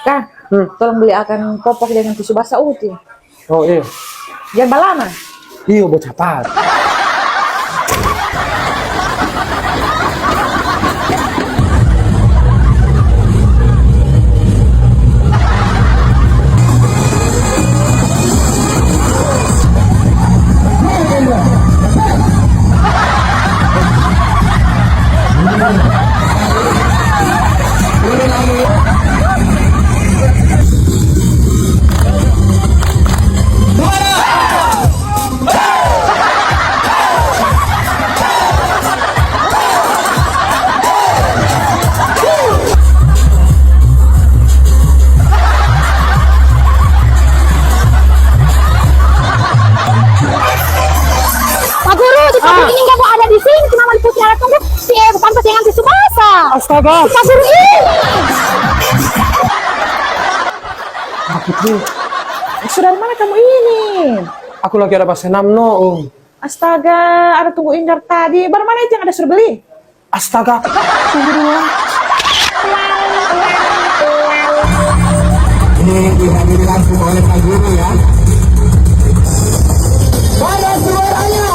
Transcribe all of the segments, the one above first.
Kak, tolong beli akan popok dengan tisu basah uti. Oh iya. Jangan balama. Iya buat cepat. Pak Guru, si Pak Guru ini nggak mau ada di sini, cuma mau diputar alat tunggu si pantas dengan tisu basah. Astaga. Si Pak Guru ini. Putri, Sudah mana kamu ini? aku lagi ada pas senam no. Astaga, ada tunggu Indar tadi. Baru mana itu yang ada suruh beli? Astaga. Tunggu dulu. Ini dihadiri langsung oleh Pak Guru ya. Pada suaranya.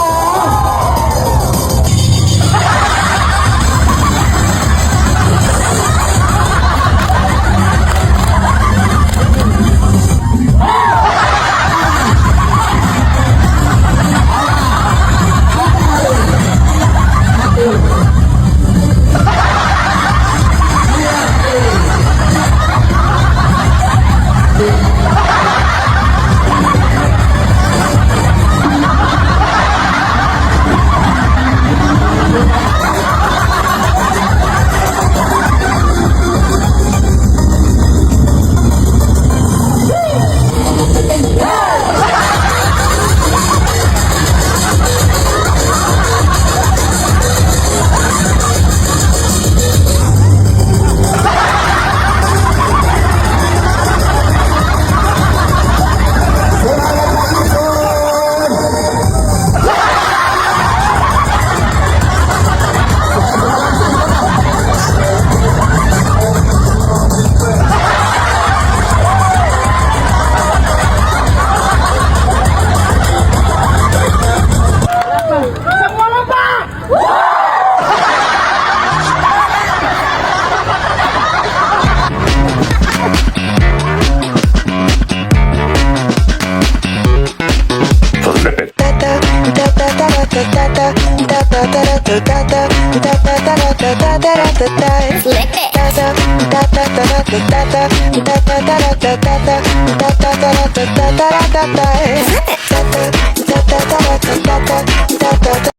Slip it.